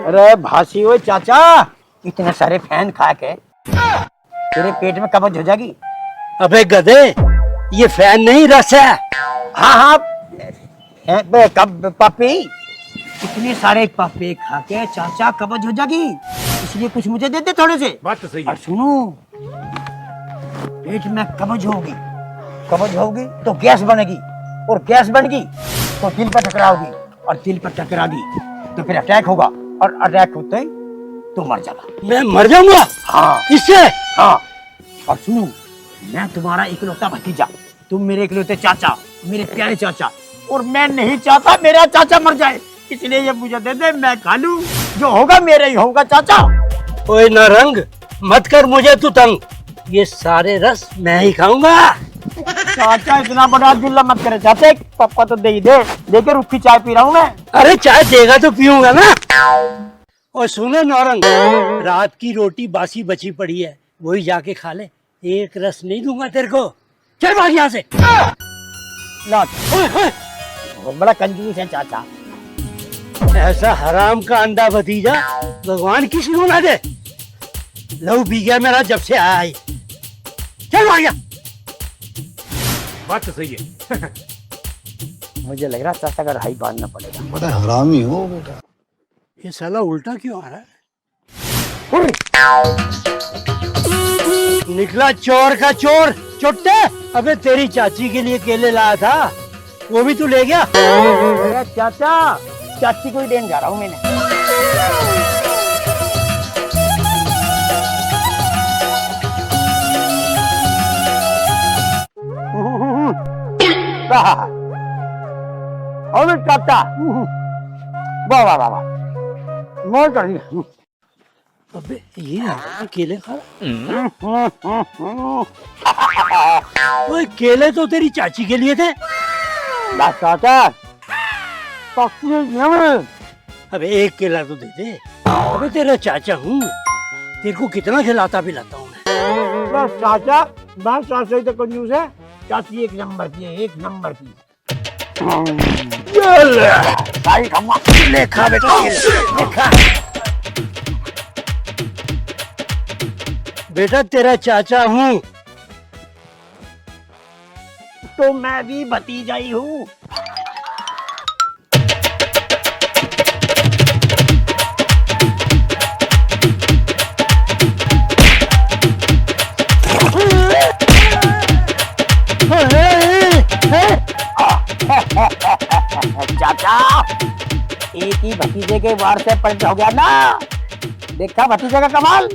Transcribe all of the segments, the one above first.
अरे भासी ओए चाचा, इतने सारे फैन खा के तेरे पेट में कब्ज हो जाएगी। अबे गधे, ये फैन नहीं रस है। हाँ हाँ कब पपी, इतने सारे पपी खा के चाचा कब्ज हो जाएगी, इसलिए कुछ मुझे दे दे थोड़े से। बात तो सही है। और सुनो, पेट में कब्ज होगी तो गैस बनेगी, और गैस बनेगी तो दिल पर टकराओगी, और दिल पर टकरागी तो फिर अटैक होगा, और अटैक होते ही तो मर जाएगा। मैं मर जाऊंगा? हाँ इससे? हाँ। और सुनो, मैं तुम्हारा इकलौता भतीजा, तुम मेरे इकलौते चाचा, मेरे प्यारे चाचा, और मैं नहीं चाहता मेरा चाचा मर जाए, इसलिए ये मुझे दे दे, मैं खा लूं, जो होगा मेरा ही होगा चाचा। ओए नारंग, मत कर मुझे तू तंग, ये सारे रस मैं ही खाऊंगा। चाचा इतना बड़ा दिल मत करे चाचा, पप्पा तो दे ही दे के रुखी चाय पी रहा हूँ मैं। अरे चाय देगा तो पीऊंगा ना। और सुनो नारंग, रात की रोटी बासी बची पड़ी है, वही जाके खा ले, एक रस नहीं दूंगा तेरे को। चल भाग यहाँ से। लौट। बहुत बड़ा कंजूस है चाचा। ऐसा हराम का अंडा भतीजा भगवान किसी को ना दे। लहू पी गया मेरा जब से आया है। चल भाग यहाँ। बात तो सही है। मुझे लग रहा चाचा का राही बांधना पड़ेगा। बड़ा हरामी हो बेटा। ये साला उल्टा क्यों आ रहा है? निकला चोर का चोर चुट्टे। अबे तेरी चाची के लिए केले लाया था, वो भी तू ले गया। अरे चाचा, चाची को ही देने जा रहा हूँ मैंने। अरे चाचा, वाह वाह वाह वाह, मोर कर दिया। अबे ये केले खा। ओए केले तो तेरी चाची के लिए थे। चाचा, अबे एक केला तो दे दे। अबे तेरा चाचा हूँ, तेरे को कितना खिलाता पिलाता हूँ मैं। चाचा, मैं चाचा ही तो कंजूस है। चाची एक नंबर की है, एक नंबर की। सारी खाऊंगा। ले खा बेटा, ले खा। बेटा तेरा चाचा हूँ। तो मैं भी भतीजा ही हूँ। चाचा, एक ही भतीजे के वार से पैदा हो गया ना। देखा भतीजे का कमाल।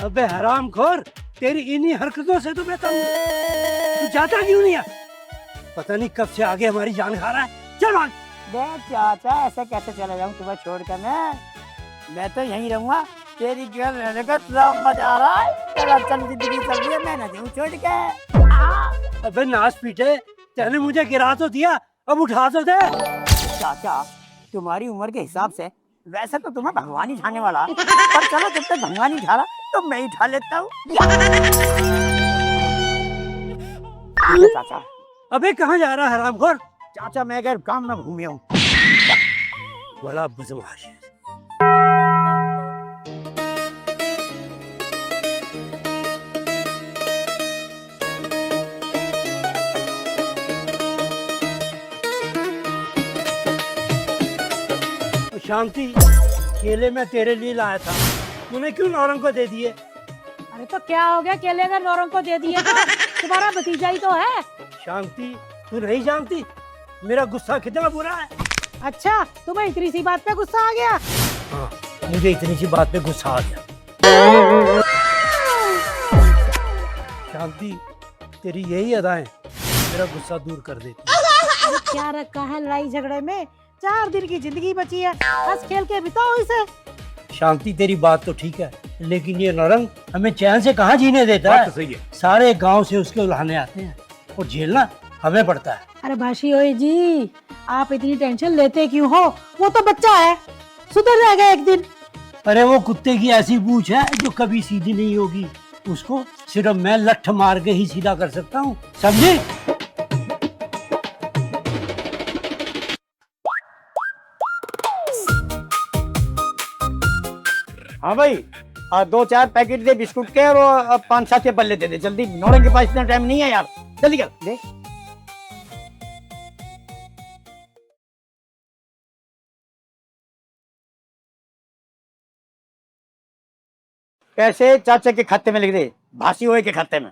अबे हरामखोर, तेरी इन्हीं हरकतों से तो मैं तंग हूं। तू जाता क्यों नहीं है? पता नहीं कब से आगे हमारी जान खा रहा है। चल भाग। बे चाचा, ऐसे कैसे चले जाऊं तुम्हें छोड़कर मैं तो यहीं रहूंगा। तेरी गर्ल रहने का सब मजा आ रहा है। तेरा चल जिंदगी चल रही है, मैं ना जाऊं छोड़ के। अबे नाच पीटे, तेने मुझे गिरा तो दिया, अब उठा तो दे। चाचा, तुम्हारी उम्र के हिसाब से वैसे तो तुम्हें भगवान ही उठाने वाला, पर चलो जब तक भगवान ही उठा रहा तो मैं ही उठा लेता हूँ। चाचा, अबे कहाँ जा रहा है हरामखोर? चाचा मैं अगर काम में घूमे हूँ। बड़ा बदमाश है। शांति, केले मैं तेरे लिए लाया था, तूने क्यों नौरंग को दे दिए? अरे तो क्या हो गया, केले अगर नौरंग को दे दिए तो तुम्हारा भतीजा ही तो है। शांति, तू नहीं जानती मेरा गुस्सा कितना बुरा है। अच्छा, तुम्हें इतनी सी बात पे गुस्सा आ गया? हाँ, मुझे इतनी सी बात पे गुस्सा आ गया। शांति, तेरी यही अदाएं मेरा गुस्सा दूर कर देती है। क्या रखा है लड़ाई झगड़े में? 4 दिन की जिंदगी बची है, हंस खेल के बिताओ इसे। शांति, तेरी बात तो ठीक है, लेकिन ये नौरंग हमें चैन से कहाँ जीने देता बात है। तो सही है। सारे गांव से उसके उल्हाने आते हैं और झेलना हमें पड़ता है। अरे भाषी ओए जी, आप इतनी टेंशन लेते क्यों हो? वो तो बच्चा है, सुधर जाएगा एक दिन। अरे वो कुत्ते की ऐसी पूंछ है जो कभी सीधी नहीं होगी, उसको सिर्फ मैं लठ मार के ही सीधा कर सकता हूँ, समझे? हाँ भाई, 2-4 पैकेट दे बिस्कुट के और 5-7 के बल्ले दे दे जल्दी। नौरंग के पास इतना टाइम नहीं है यार, जल्दी कर दे। पैसे चाचा के खाते में लिख दे, भासी होए के खाते में।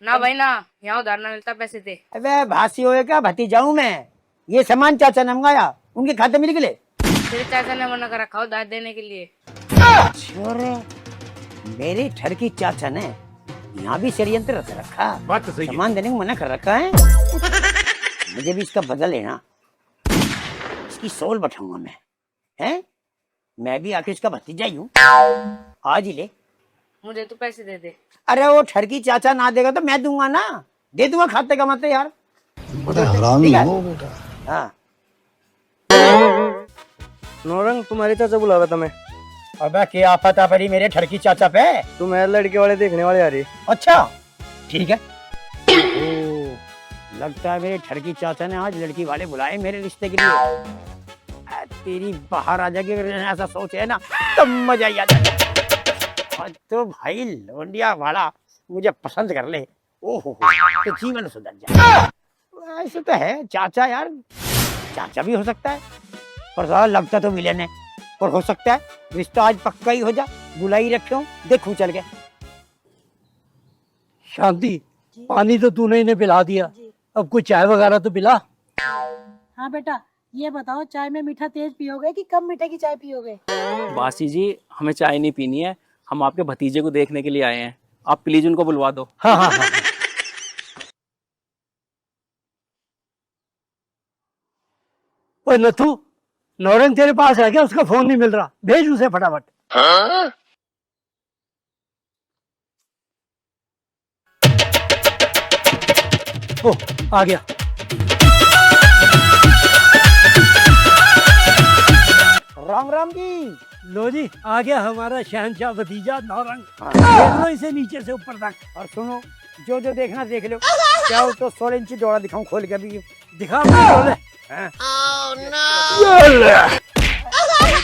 ना भाई ना, यहाँ उधार ना मिलता पैसे थे। अबे भासी होए का भतीजा हूं मैं, ये सामान चाचा ने मंगाया, उनके खाते में लिख ले। तेरे चाचा ने मना कर रखा उधार देने के लिए। छोरे, मेरे ठरकी चाचा ने यहाँ भी षड्यंत्र रच रखा, बात तो सही है। सामान देने को मना कर रखा है। मुझे भी इसका बदला लेना, इसकी सोल बैठाऊंगा मैं, हैं? मैं भी आखिर इसका भतीजा ही हूँ, आज ही ले। मुझे तो पैसे दे दे। अरे वो ठरकी चाचा ना देगा तो मैं दूंगा ना, दे दूंगा खाते का मतलब यार। बड़ा हरामी हो बेटा। हाँ नौरंग तुम्हारे चाचा बुलावा था मैं। अबे क्या पता पड़ी मेरे ठरकी चाचा पे। तुम्हें लड़के वाले देखने वाले आ रही। अच्छा ठीक है। ओ, लगता है मेरे ठरकी चाचा ने आज लड़की वाले बुलाए मेरे रिश्ते के लिए। तेरी बाहर आ जाएगी अगर ऐसा सोच है ना, तब मजा ही आ जाएगा। तो भाई लौंडिया वाला मुझे पसंद कर ले, ओहो तो जीवन सुधर जाए। ऐसे तो है चाचा यार, चाचा भी हो सकता है, पर साला लगता तो विलेन है। और हो सकता है रिश्ता आज पक्का ही हो जा, बुलाई रखे हूँ, देखूं चल के। शांति, पानी तो तूने इन्हें पिला दिया, अब कोई चाय वगैरह तो पिला। हाँ बेटा, ये बताओ चाय में मीठा तेज पियोगे कि कम मीठे की चाय पियोगे? बासी जी, हमें चाय नहीं पीनी है, हम आपके भतीजे को देखने के लिए आए हैं, आप प्लीज उनको बुलवा दो। हाँ हाँ हाँ। ओए नथु, नौरंग तेरे पास है क्या? उसका फोन नहीं मिल रहा, भेज उसे फटाफट। ओ, आ गया। राम राम जी। लो जी, आ गया हमारा शहनशाह भतीजा नौरंग। देख लो इसे नीचे से ऊपर तक। और सुनो, जो जो देखना देख लो। क्या हो तो 16 इंची डोरा दिखाऊं खोल के अभी? दिखा अपने डोले।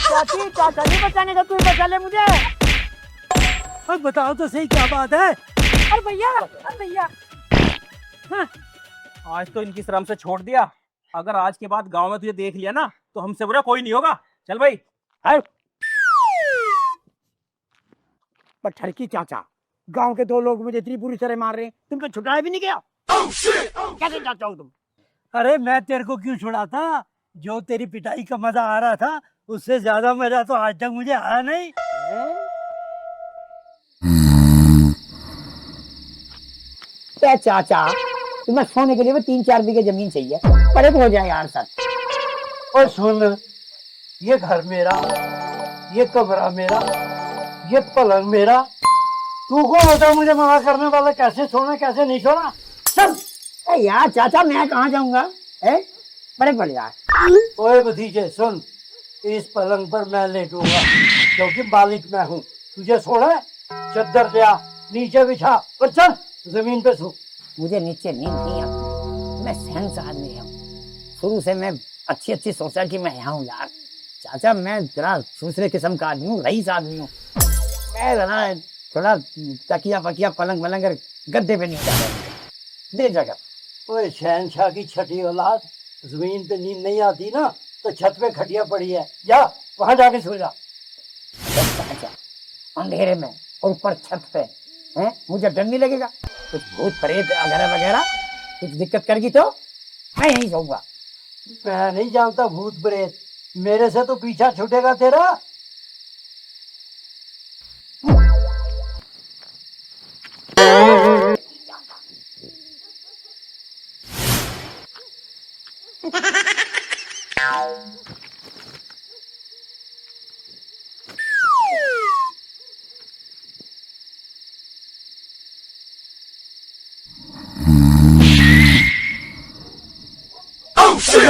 चाची चाचा नहीं बचाने का, तू बचा ले मुझे। अब बताओ तो सही क्या बात है? अरे भैया, अरे भैया। आज तो इनकी शर्म से छोड़ दिया, अगर आज के बाद गांव में तुझे देख लिया ना तो हमसे बुरा कोई नहीं होगा। चल भाई। पर ठरकी चाचा, गांव के 2 लोग मुझे इतनी बुरी तरह मार रहे हैं, तुमको छुड़ाया भी नहीं गया? कैसे चाचा हो तुम? अरे मैं तेरे को क्यों छुड़ाता? जो तेरी पिटाई का मजा आ रहा था, उससे ज्यादा मजा तो आज तक मुझे आया नहीं। क्या चाचा, तुम्हें सोने के लिए वो 3-4 बीघे जमीन चाहिए, परे हो जाए यार सर। और सुन, ये घर मेरा, ये कमरा मेरा, ये पलंग मेरा, तू को बता मुझे मना करने वाला? कैसे सोना कैसे नहीं सोना? सब यार चाचा, मैं कहाँ जाऊंगा? बड़े पड़ यार। ओए भतीजे सुन, इस पलंग पर मैं लेटूंगा क्योंकि मालिक मैं हूँ। तुझे सोना है, चद्दर ले आ, नीचे बिछा और चल जमीन पे सो। मुझे नीचे नींद नहीं आती, मैं शहनशाह आदमी हूँ, शुरू से मैं अच्छी सोसाइटी में आया हूँ यार। चाचा मैं जरा दूसरे किस्म का आदमी हूँ, रईस आदमी हूँ। मैं जरा थोड़ा तकिया पकिया पलंग वलंग गद्दे पे नहीं जाता, दे जगह। ओए शहनशाह की छठी औलाद, जमीन पे नींद नहीं आती ना तो छत पे खटिया पड़ी है, जा वहां जाके सो जा। चाचा अंधेरे में और ऊपर छत पे हैं, मुझे डर नहीं लगेगा? कुछ भूत प्रेत वगैरह वगैरह कुछ दिक्कत करेगी तो मैं यहीं सोऊंगा। मैं नहीं जानता भूत प्रेत, मेरे से तो पीछा छूटेगा तेरा।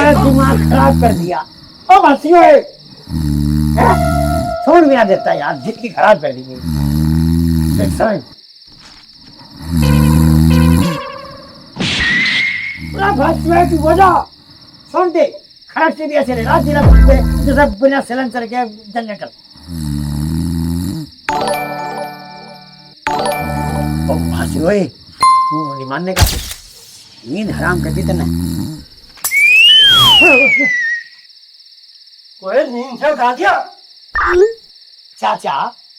दिमाग खराब कर दिया। अब हंसी है, छोड़ भी ना देता यार, जिंदगी खराब कर दी। सुन दे, खराब से भी ऐसे रात दिन जैसा बिना सिलेंडर के जनरेटर। ओ भासी ओए, मुंह नहीं मानने का, नींद हराम कर दी तूने। कोई नींद से उठा दिया। चाचा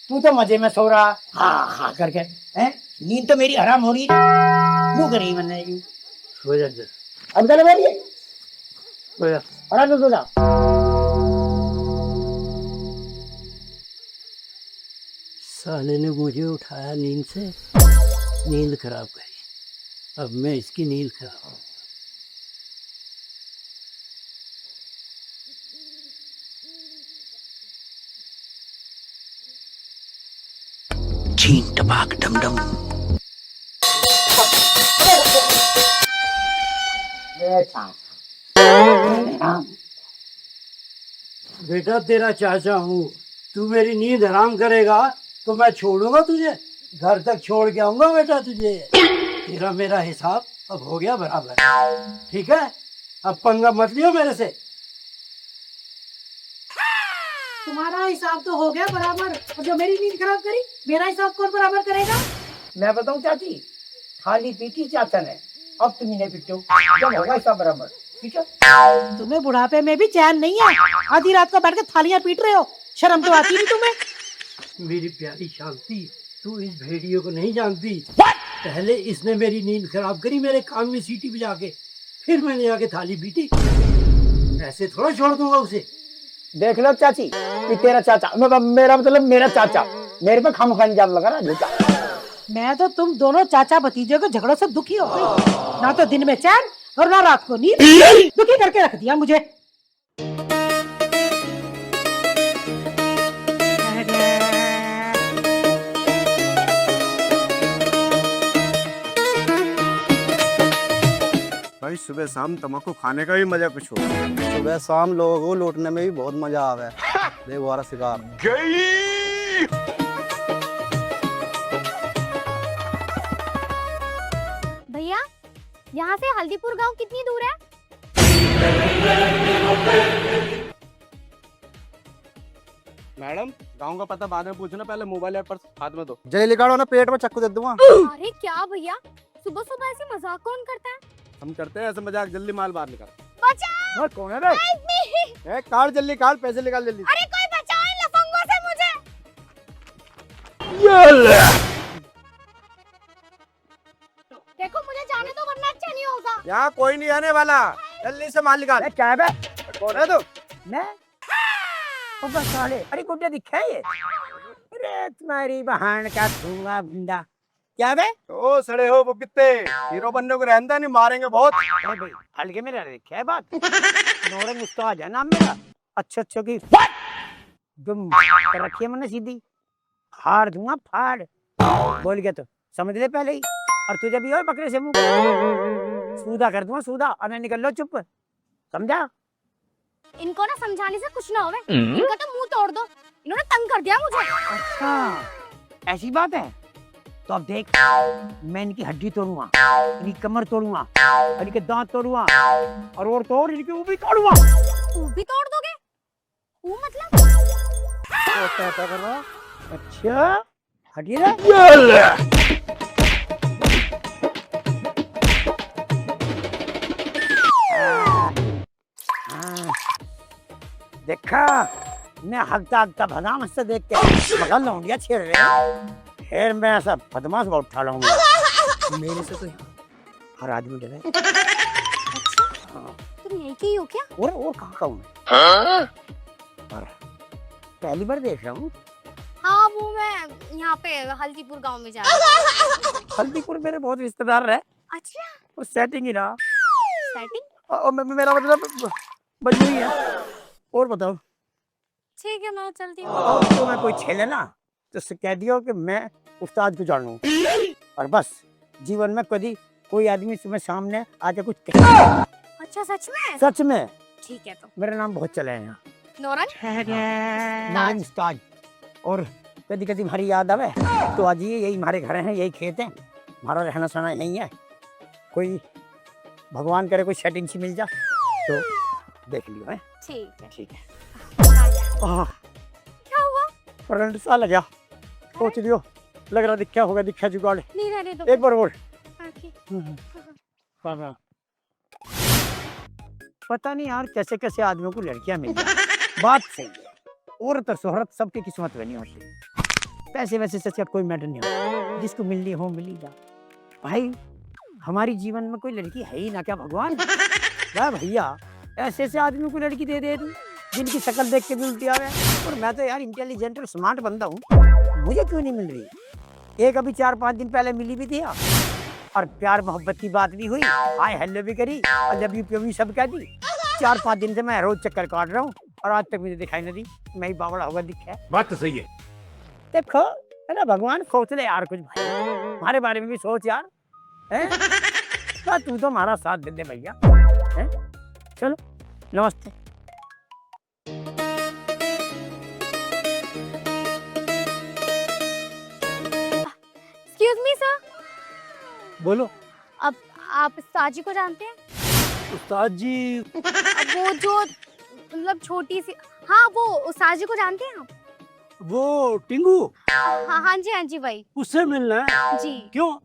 तू तो मजे में सो रहा, हाँ हाँ करके, हैं? नींद तो मेरी हराम हो रही है, मुंह करी मैंने। सो जा जा, अब चले मेरी, सो जा। और तो जा। साले ने मुझे उठाया नींद से, नींद खराब करी। अब मैं इसकी नींद खराब। छीन टपाक डम डम। बेटा तेरा चाचा हूँ, तू मेरी नींद हराम करेगा तो मैं छोड़ूंगा तुझे? घर तक छोड़ के आऊंगा बेटा तुझे। तेरा मेरा हिसाब अब हो गया बराबर, ठीक है? अब पंगा मत लियो मेरे से। तुम्हारा हिसाब तो हो गया बराबर, और जो मेरी नींद खराब करी, मेरा हिसाब कौन बराबर करेगा? मैं बताऊं चाची, खाली पीटी चाचा ने, अब तुम नहीं पीटो, जब होगा सब बराबर, ठीक है? तुम्हें बुढ़ापे में भी चैन नहीं है, आधी रात को बैठ के थालियां पीट रहे हो, शर्म तो आती नहीं तुम्हें? मेरी प्यारी शांति, तू इस भेड़ियों को नहीं जानती। पहले इसने मेरी नींद खराब करी मेरे कान में सीटी बजा के, फिर मैंने आके थाली पीटी। ऐसे थोड़ा छोड़ दूंगा उसे। देख लो चाची, कि तेरा चाचा, मेरा मतलब मेरा चाचा मेरे पे खामखा इल्जाम लगा रहा झूठा। मैं तो तुम दोनों चाचा भतीजे के झगड़ों से दुखी हो गई, ना तो दिन में चैन और ना रात को नींद, दुखी करके रख दिया मुझे। भाई सुबह शाम तम्बाकू खाने का भी मजा कुछ हो। सुबह शाम लोगों को लूटने में भी बहुत मजा आवे। देखो हमारा शिकार भैया, यहाँ से हल्दीपुर गांव कितनी दूर है? मैडम, गांव का पता बाद में पूछना, पहले मोबाइल या पर्स हाथ में दो। जय निकालो ना, पेट में चक्कू दे दूंगा। अरे क्या भैया, सुबह सुबह ऐसे मजाक कौन करता है? हम करते हैं ऐसे मजाक, जल्दी माल बाहर निकाल। बचाओ! कौन है रे? काट जल्दी, काट, पैसे निकाल जल्दी। अरे कोई बचाओ इन लफंगों से मुझे! देखो मुझे जाने दो वरना अच्छा नहीं होगा। यहाँ कोई नहीं आने वाला, जल्दी से माल निकाल। क्या है बे? कौन है तू? मैं? ओ बस साले, अरे गुड्डे दिखा है ये? अरे तुम्हारी बहन का धुआं बंदा, क्या बे? ओ सड़े हो वो कितने हीरो बनने को रहता नहीं, मारेंगे बहुत। अरे भाई हल्के में रह रहे, क्या बात? नौरंग उस्ताद है नाम मेरा, अच्छे की तुम कर रखी है मैंने सीधी, फाड़ दूंगा फाड़। बोल गया तो समझ ले पहले ही, और तू जब भी हो बकरे से मुंह सूदा कर दूंगा, सूदा, और नहीं निकल लो चुप, समझा? इनको ना समझाने से कुछ ना होवे, इनका तो मुंह तोड़ दो, इन्होंने तंग कर दिया मुझे। अच्छा ऐसी बात है, तो अब देख, मैं इनकी हड्डी तोड़ूंगा, इनकी कमर तोड़ूंगा, इनके दांत तोड़ूंगा, और तोड़ इनकी ऊँट भी तोड़ूंगा। ऊँट भी तोड़ दोगे? ऊँ मतलब? अच्छा हटिए ना। देखा, मैं हकता हकता भगा मुझसे देख के मगर लौंडिया छेड़ रहे, फिर मैं ऐसा बदमाश बहुत उठा लाऊंगा। मेरे से तो हर आदमी डरे। तुम यही की हो क्या? और कहाँ का हूँ मैं? और पहली बार देख रहा हूँ। हाँ वो मैं यहाँ पे हल्दीपुर गांव में जा रहा हूँ। हल्दीपुर मेरे बहुत रिश्तेदार रहे। अच्छा वो सेटिंग ही रहा। सेटिंग? और मेरा मतलब बनी हुई है। और बताओ। ठीक है मैं चलती हूँ। तो मैं कोई छेले ना तो उससे कह दियो कि मैं उस्ताद को जानूं, और बस जीवन में कभी कोई आदमी तुम्हें सामने आके कुछ कहे। अच्छा सच में? सच में। ठीक है तो मेरा नाम बहुत चला है यहाँ, नौरंग उस्ताद। और कभी कभी हमारी याद आवे तो आज यही हमारे घर हैं, यही खेत हैं, हमारा रहना सहना नहीं है। कोई भगवान करे कोई सेटिंग सी मिल जा तो देख लियो है। ठीक है। ठीक है। क्या हुआ? करंट सा लगा। सोच लियो, लग रहा दिखा होगा, दिखा जुगाड़। नहीं रहने दो। एक बार और। हाँ, ठीक। पता नहीं यार कैसे कैसे आदमियों को लड़कियां मिल जाती। बात सही है, औरत और शोहरत सबकी किस्मत में नहीं होती। पैसे वैसे सच कोई मैटर नहीं होता, जिसको मिलनी हो मिली जा। भाई हमारी जीवन में कोई लड़की है ही ना क्या भगवान? वाह भैया, ऐसे ऐसे आदमियों को लड़की दे दे तू जिनकी शक्ल देख के भी उल्टी आवे। और मैं तो यार इंटेलिजेंट और स्मार्ट बंदा हूँ, मुझे क्यों नहीं मिल रही? एक अभी 4-5 दिन पहले मिली भी थी और प्यार मोहब्बत की बात भी हुई, हाय हेलो भी करी और लव यू पी यू सब कह दी। 4-5 दिन से मैं रोज चक्कर काट रहा हूँ और आज तक मुझे दिखाई नहीं दी। मैं ही बावड़ा होगा दिखा है। बात तो सही है। देखो है ना, भगवान सोच ले यार कुछ भाई, हमारे बारे में भी सोच यार। हैं? तू तो हमारा साथ दे दे भैया। हैं? चलो नमस्ते। एक्सक्यूज मी सर, बोलो। अब आप उस्ताद जी को जानते हैं? उस्ताद जी? अब वो जो मतलब छोटी सी, हाँ वो उस्ताद जी को जानते हैं आप? वो टिंगू? हाँ हाँ जी भाई। उससे मिलना है? जी। क्यों?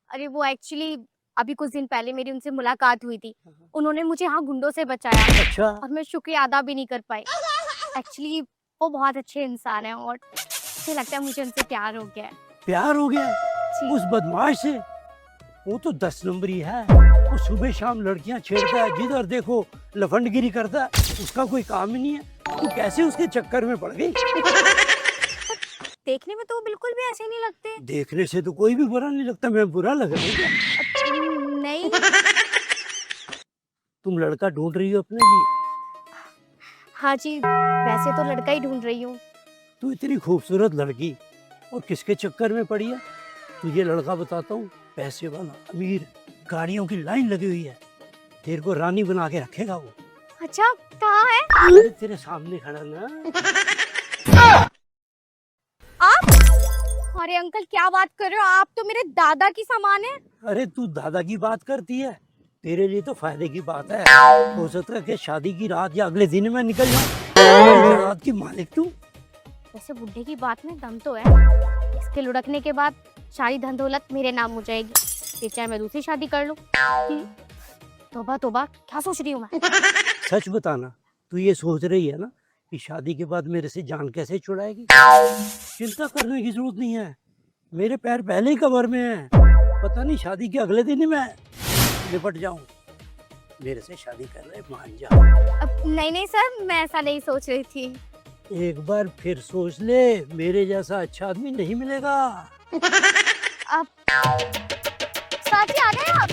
अरे वो एक्चुअली अभी कुछ दिन पहले मेरी उनसे मुलाकात हुई थी, उन्होंने मुझे यहाँ गुंडों से बचाया। अच्छा। और मैं शुक्रिया अदा भी नहीं कर पाई। एक्चुअली वो बहुत अच्छे इंसान है और मुझे लगता है मुझे उनसे प्यार हो गया है। प्यार हो गया जी। उस बदमाश से? वो तो 10 नंबरी है, वो सुबह शाम लड़कियां छेड़ता है, जिधर देखो लफंडगिरी करता है, उसका कोई काम ही नहीं है। तू कैसे उसके चक्कर में पड़ गई? देखने में तो वो बिल्कुल भी ऐसे नहीं लगते। देखने से तो कोई भी बुरा नहीं लगता, मैं बुरा लग रहा हूँ क्या? नहीं। तुम लड़का ढूंढ रही हो अपने लिए? हाँ जी, वैसे तो लड़का ही ढूंढ रही हूँ। तू इतनी खूबसूरत लड़की और किसके चक्कर में पड़ी है? तुझे लड़का बताता हूँ, पैसे वाला, अमीर, गाड़ियों की लाइन लगी हुई है, तेरे को रानी बना के रखेगा वो। अच्छा, कहाँ है? अरे तेरे सामने खड़ा ना। आप? अरे अंकल क्या बात कर रहे हो, आप तो मेरे दादा की समान है। अरे तू दादा की बात करती है, तेरे लिए तो फायदे की बात है। हो सकता है कि शादी की रात या अगले दिन में निकल जाऊं। रात की मालिक तू। वैसे बुढ़े की बात में दम तो है, इसके लुढ़कने के बाद सारी धन दौलत मेरे नाम हो जाएगी, फिर चाहे मैं दूसरी शादी कर लूं। तौबा तौबा, क्या सोच रही हूँ मैं? सच बताना, तू ये सोच रही है ना कि शादी के बाद मेरे से जान कैसे छुड़ाएगी? चिंता करने की जरूरत नहीं है, मेरे पैर पहले ही कब्र में है। पता नहीं शादी के अगले दिन ही मैं निपट जाऊं। मेरे से शादी कर रहे, मान जा। अब नहीं सर, मैं ऐसा नहीं सोच रही थी। एक बार फिर सोच ले, मेरे जैसा अच्छा आदमी नहीं मिलेगा। अब साथी आ गए आप?